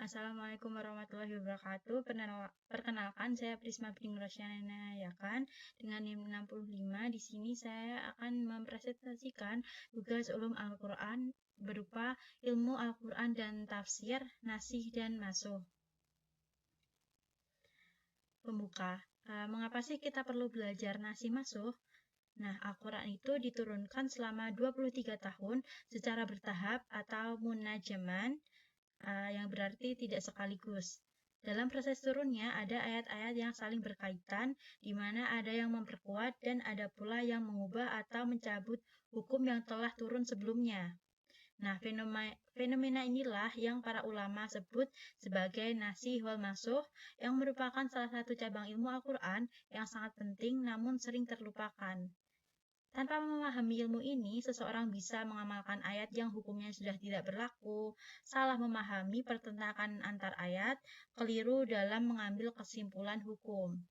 Assalamualaikum warahmatullahi wabarakatuh. Perkenalkan, saya Prisma Bing Rosyana Yakan dengan NIM 65. Di sini saya akan mempresentasikan tugas ulum Al-Quran berupa ilmu Al-Quran dan tafsir, nasih dan masuh. Pembuka, mengapa sih kita perlu belajar nasih masuh? Nah, Al-Quran itu diturunkan selama 23 tahun secara bertahap atau munajaman, yang berarti tidak sekaligus. Dalam proses turunnya ada ayat-ayat yang saling berkaitan, di mana ada yang memperkuat dan ada pula yang mengubah atau mencabut hukum yang telah turun sebelumnya. Nah, fenomena inilah yang para ulama sebut sebagai nasih wal masuh, yang merupakan salah satu cabang ilmu Al-Quran yang sangat penting namun sering terlupakan. Tanpa memahami ilmu ini, seseorang bisa mengamalkan ayat yang hukumnya sudah tidak berlaku, salah memahami pertentangan antar ayat, keliru dalam mengambil kesimpulan hukum.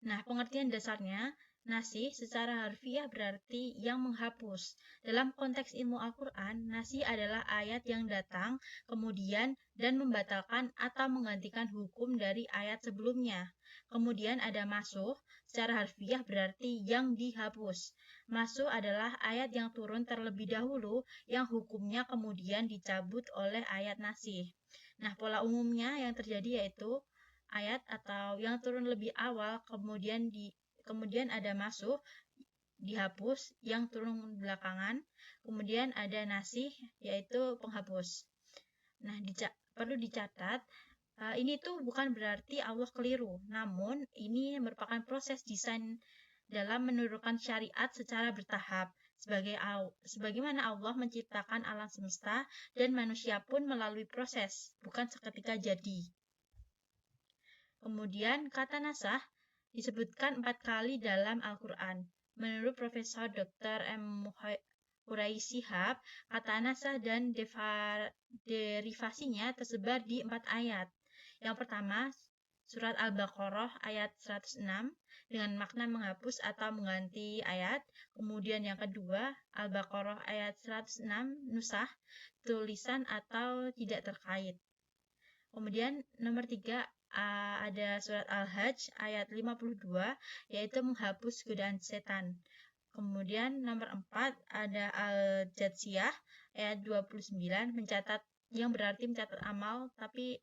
Nah, pengertian dasarnya, nasih secara harfiah berarti yang menghapus. Dalam konteks ilmu Al-Quran, nasih adalah ayat yang datang, kemudian dan membatalkan atau menggantikan hukum dari ayat sebelumnya. Kemudian ada masuh, secara harfiah berarti yang dihapus. Masuh adalah ayat yang turun terlebih dahulu, yang hukumnya kemudian dicabut oleh ayat nasih. Nah, pola umumnya yang terjadi yaitu ayat atau yang turun lebih awal kemudian ada masuh dihapus yang turun belakangan, kemudian ada nasih yaitu penghapus. Nah, perlu dicatat, ini tuh bukan berarti Allah keliru, namun ini merupakan proses desain dalam menurunkan syariat secara bertahap, sebagaimana Allah menciptakan alam semesta dan manusia pun melalui proses, bukan seketika jadi. Kemudian kata nasah disebutkan 4 kali dalam Al-Quran. Menurut Profesor Dr. M. Hurai Shihab, kata nasah dan derivasinya tersebar di 4 ayat. Yang pertama, surat Al-Baqarah ayat 106 dengan makna menghapus atau mengganti ayat. Kemudian yang kedua, Al-Baqarah ayat 106 nusah, tulisan atau tidak terkait. Kemudian nomor 3, ada surat Al-Hajj ayat 52, yaitu menghapus godaan setan. Kemudian nomor 4, ada Al-Jatsiyah ayat 29, mencatat yang berarti mencatat amal tapi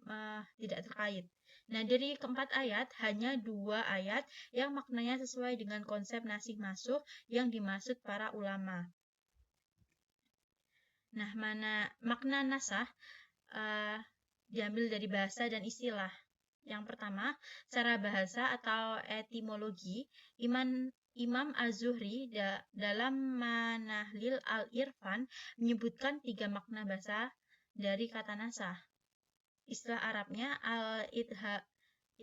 tidak terkait. Nah, dari keempat ayat, hanya 2 ayat yang maknanya sesuai dengan konsep nasih masuh yang dimaksud para ulama. Nah, makna nasah diambil dari bahasa dan istilah. Yang pertama, secara bahasa atau etimologi, Imam Az-Zuhri dalam Manahlil Al-Irfan menyebutkan 3 makna bahasa dari kata nasah. Istilah Arabnya Al-Idhlal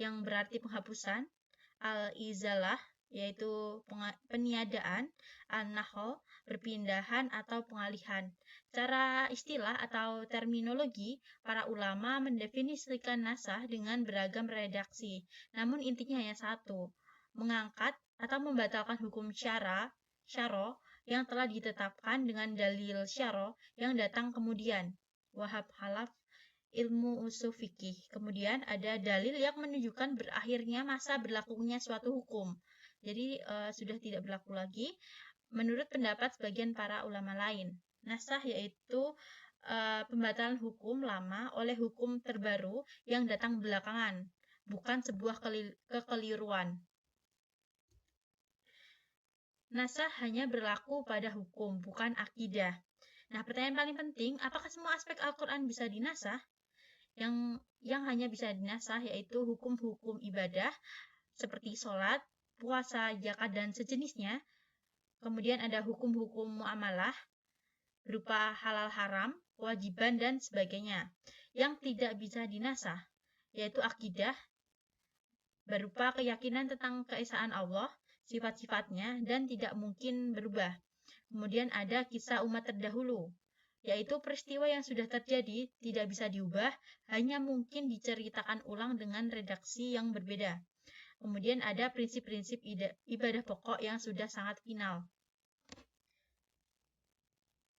yang berarti penghapusan, Al-Izalah yaitu peniadaan, An-Nahl perpindahan atau pengalihan. Secara istilah atau terminologi, para ulama mendefinisikan nasah dengan beragam redaksi, namun intinya hanya satu, mengangkat atau membatalkan hukum syara yang telah ditetapkan dengan dalil syara yang datang kemudian. Wahab Halaf ilmu usul fikih. Kemudian ada dalil yang menunjukkan berakhirnya masa berlakunya suatu hukum. Jadi sudah tidak berlaku lagi menurut pendapat sebagian para ulama lain. Nasah yaitu pembatalan hukum lama oleh hukum terbaru yang datang belakangan, bukan sebuah kekeliruan. Nasah hanya berlaku pada hukum, bukan akidah. Nah, pertanyaan paling penting, apakah semua aspek Al-Quran bisa dinasah? Yang hanya bisa dinasah yaitu hukum-hukum ibadah seperti sholat, puasa, zakat, dan sejenisnya. Kemudian ada hukum-hukum muamalah berupa halal haram, kewajiban, dan sebagainya. Yang tidak bisa dinasah yaitu akidah berupa keyakinan tentang keesaan Allah, sifat-sifatnya, dan tidak mungkin berubah. Kemudian ada kisah umat terdahulu, yaitu peristiwa yang sudah terjadi tidak bisa diubah, hanya mungkin diceritakan ulang dengan redaksi yang berbeda. Kemudian ada prinsip-prinsip ibadah pokok yang sudah sangat final.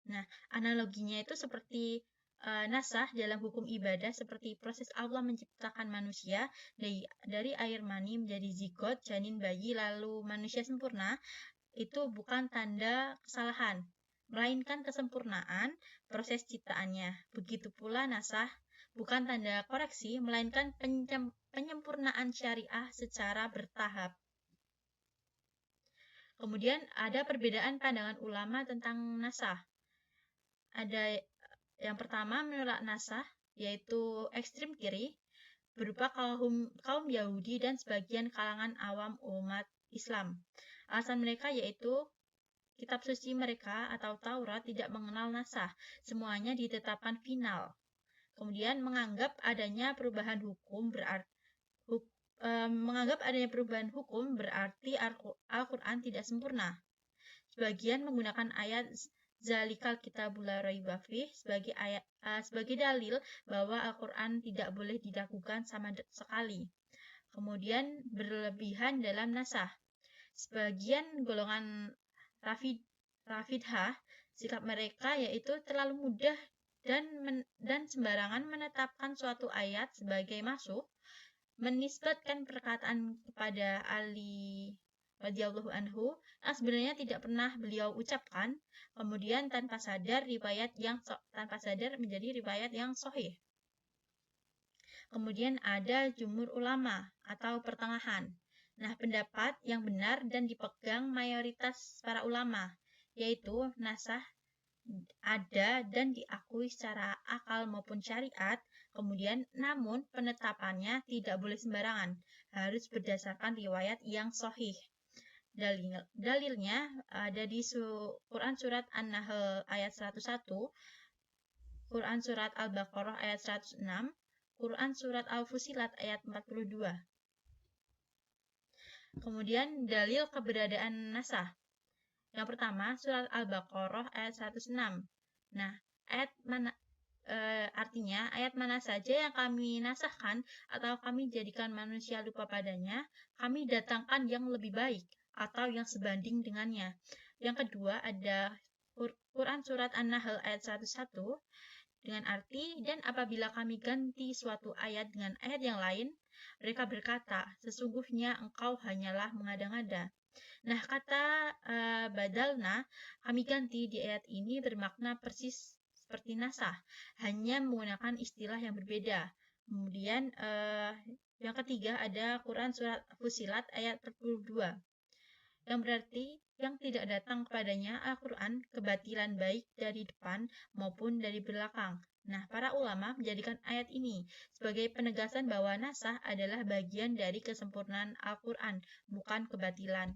Nah, analoginya itu seperti nasah dalam hukum ibadah, seperti proses Allah menciptakan manusia dari air mani menjadi zigot, janin bayi, lalu manusia sempurna, itu bukan tanda kesalahan, melainkan kesempurnaan proses ciptaannya. Begitu pula nasah bukan tanda koreksi, melainkan penyempurnaan syariah secara bertahap. Kemudian ada perbedaan pandangan ulama tentang nasah. Ada yang pertama menolak nasah, yaitu ekstrim kiri, berupa kaum Yahudi dan sebagian kalangan awam umat Islam. Alasan mereka yaitu kitab suci mereka atau Taurat tidak mengenal nasah, semuanya ditetapkan final. Kemudian menganggap adanya perubahan hukum berarti Al-Quran tidak sempurna. Sebagian menggunakan ayat Zalikal kitabul la raiba fih sebagai dalil bahwa Al-Quran tidak boleh diragukan sama sekali. Kemudian berlebihan dalam nasah. Sebagian golongan Rafidhah, sikap mereka yaitu terlalu mudah dan sembarangan menetapkan suatu ayat sebagai masukh, menisbatkan perkataan kepada Ali radhiyallahu anhu sebenarnya tidak pernah beliau ucapkan, kemudian tanpa sadar menjadi riwayat yang sahih. Kemudian ada jumhur ulama atau pertengahan. Nah, pendapat yang benar dan dipegang mayoritas para ulama, yaitu nasah ada dan diakui secara akal maupun syariat, kemudian namun penetapannya tidak boleh sembarangan, harus berdasarkan riwayat yang sahih. Dalilnya ada di Quran Surat An-Nahl ayat 101, Quran Surat Al-Baqarah ayat 106, Quran Surat Al-Fusilat ayat 42. Kemudian dalil keberadaan nasah. Yang pertama, Surat Al-Baqarah ayat 106. Nah, artinya ayat mana saja yang kami nasahkan atau kami jadikan manusia lupa padanya, kami datangkan yang lebih baik atau yang sebanding dengannya. Yang kedua ada Quran Surat An-Nahl ayat 101 dengan arti, dan apabila kami ganti suatu ayat dengan ayat yang lain, mereka berkata, sesungguhnya engkau hanyalah mengada-ngada. Nah, kata badalna, kami ganti di ayat ini bermakna persis seperti nasah, hanya menggunakan istilah yang berbeda. Kemudian yang ketiga ada Quran Surat Fusilat ayat 42, yang berarti yang tidak datang kepadanya Al-Quran kebatilan baik dari depan maupun dari belakang. Nah, para ulama menjadikan ayat ini sebagai penegasan bahwa nasah adalah bagian dari kesempurnaan Al-Quran, bukan kebatilan.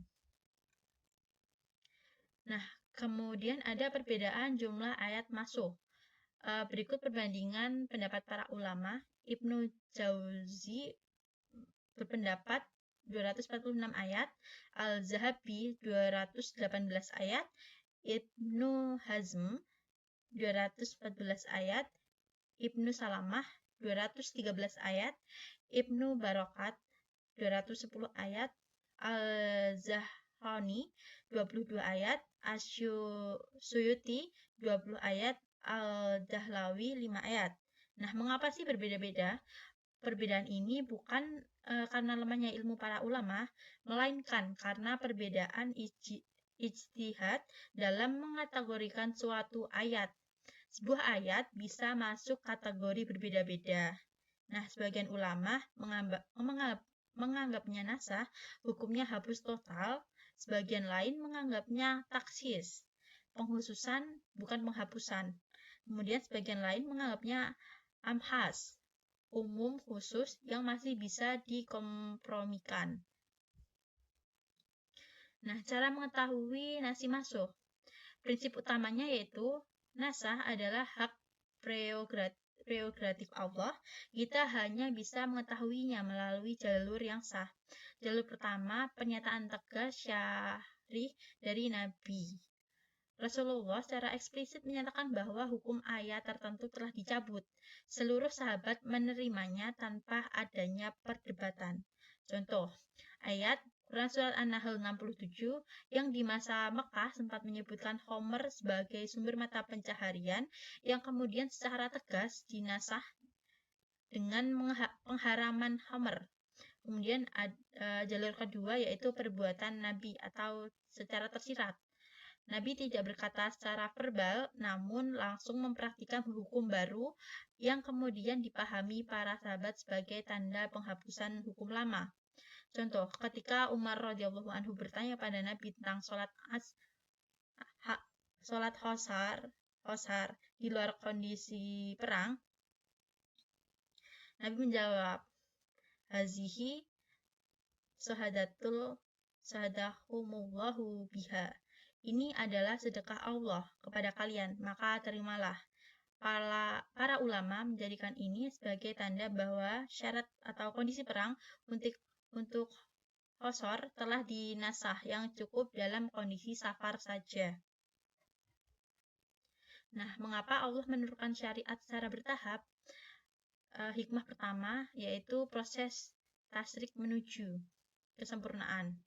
Nah, kemudian ada perbedaan jumlah ayat masukh. Berikut perbandingan pendapat para ulama. Ibnu Jauzi berpendapat 246 ayat, Al-Zahabi 218 ayat, Ibnu Hazm 214 ayat, Ibnu Salamah 213 ayat, Ibnu Barokat 210 ayat, Al-Zahrani 22 ayat, Asyuyuti 20 ayat, Al-Dahlawi 5 ayat. Nah, mengapa sih berbeda-beda? Perbedaan ini bukan karena lemahnya ilmu para ulama, melainkan karena perbedaan ijtihad dalam mengategorikan suatu ayat. Sebuah ayat bisa masuk kategori berbeda-beda. Nah, sebagian ulama menganggapnya nasah, hukumnya hapus total, sebagian lain menganggapnya taksis, penghususan bukan penghapusan. Kemudian sebagian lain menganggapnya amhas, umum khusus yang masih bisa dikompromikan. Nah, cara mengetahui nasi masukh. Prinsip utamanya yaitu nasah adalah hak prerogatif Allah. Kita hanya bisa mengetahuinya melalui jalur yang sah. Jalur pertama, pernyataan tegas syarih dari Nabi. Rasulullah secara eksplisit menyatakan bahwa hukum ayat tertentu telah dicabut. Seluruh sahabat menerimanya tanpa adanya perdebatan. Contoh, ayat Quran Surat An-Nahl 67 yang di masa Mekah sempat menyebutkan Homer sebagai sumber mata pencaharian yang kemudian secara tegas dinasah dengan pengharaman Homer. Kemudian jalur kedua yaitu perbuatan Nabi atau secara tersirat. Nabi tidak berkata secara verbal, namun langsung mempraktikkan hukum baru yang kemudian dipahami para sahabat sebagai tanda penghapusan hukum lama. Contoh, ketika Umar radhiyallahu anhu bertanya pada Nabi tentang sholat hosar di luar kondisi perang, Nabi menjawab, hazihi sadahumullahu biha. Ini adalah sedekah Allah kepada kalian, maka terimalah. Para ulama menjadikan ini sebagai tanda bahwa syarat atau kondisi perang untuk hosor telah dinasah yang cukup dalam kondisi safar saja. Nah, mengapa Allah menurunkan syariat secara bertahap? Hikmah pertama yaitu proses tasrik menuju kesempurnaan.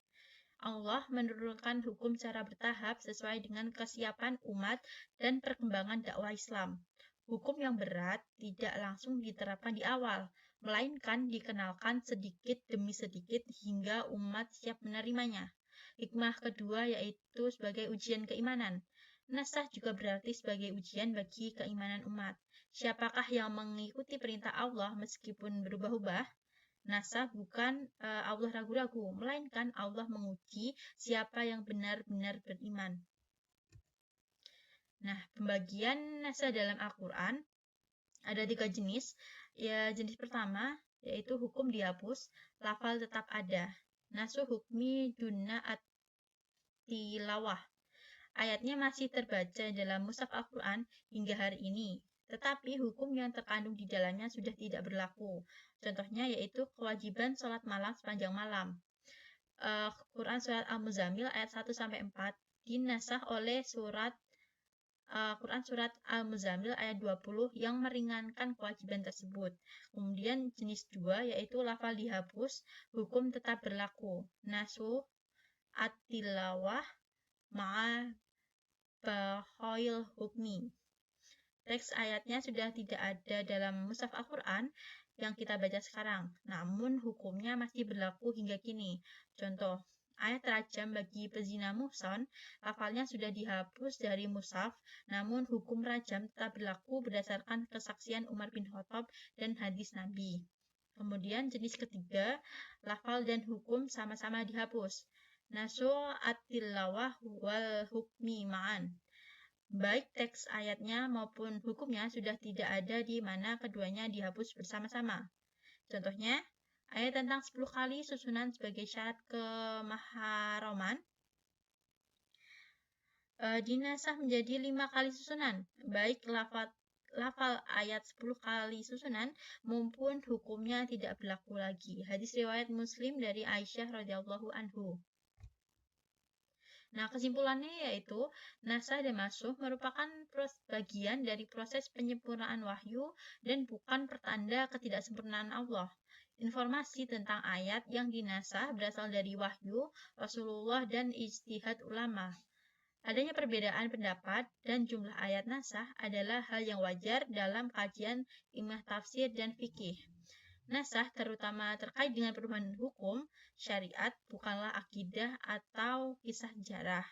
Allah menurunkan hukum secara bertahap sesuai dengan kesiapan umat dan perkembangan dakwah Islam. Hukum yang berat tidak langsung diterapkan di awal, melainkan dikenalkan sedikit demi sedikit hingga umat siap menerimanya. Hikmah kedua yaitu sebagai ujian keimanan. Nasah juga berarti sebagai ujian bagi keimanan umat. Siapakah yang mengikuti perintah Allah meskipun berubah-ubah? Nasah bukan Allah ragu-ragu, melainkan Allah menguji siapa yang benar-benar beriman. Nah, pembagian nasah dalam Al-Quran ada 3 jenis. Ya, jenis pertama yaitu hukum dihapus, lafal tetap ada. Nasuh hukmi duna at-tilawah. Ayatnya masih terbaca dalam mushaf Al-Quran hingga hari ini. Tetapi hukum yang terkandung di dalamnya sudah tidak berlaku. Contohnya yaitu kewajiban sholat malam sepanjang malam. Quran Surat Al-Muzammil ayat 1-4 dinasah oleh Quran Surat Al-Muzammil ayat 20 yang meringankan kewajiban tersebut. Kemudian jenis 2 yaitu lafal dihapus, hukum tetap berlaku. Nasuh at-tilawah ma'a bahoil hukmi. Teks ayatnya sudah tidak ada dalam mushaf Al-Quran yang kita baca sekarang, namun hukumnya masih berlaku hingga kini. Contoh, ayat rajam bagi pezina muhsan, lafalnya sudah dihapus dari mushaf, namun hukum rajam tetap berlaku berdasarkan kesaksian Umar bin Khattab dan hadis Nabi. Kemudian jenis ketiga, lafal dan hukum sama-sama dihapus. Nasuh at-tilawah wal hukmi ma'an. Baik teks ayatnya maupun hukumnya sudah tidak ada di mana keduanya dihapus bersama-sama. Contohnya, ayat tentang 10 kali susunan sebagai syarat kemahraman dinasah menjadi 5 kali susunan. Baik lafal ayat 10 kali susunan maupun hukumnya tidak berlaku lagi. Hadis riwayat Muslim dari Aisyah radhiyallahu anhu. Nah, kesimpulannya yaitu nasah dan masuh merupakan bagian dari proses penyempurnaan wahyu dan bukan pertanda ketidaksempurnaan Allah. Informasi tentang ayat yang dinasah berasal dari wahyu, Rasulullah, dan ijtihad ulama. Adanya perbedaan pendapat dan jumlah ayat nasah adalah hal yang wajar dalam kajian ilmu tafsir dan fikih. Nasah terutama terkait dengan perubahan hukum, syariat, bukanlah akidah atau kisah sejarah.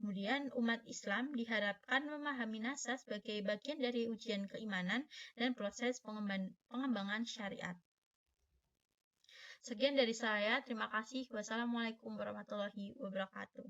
Kemudian umat Islam diharapkan memahami nasah sebagai bagian dari ujian keimanan dan proses pengembangan syariat. Sekian dari saya, terima kasih. Wassalamualaikum warahmatullahi wabarakatuh.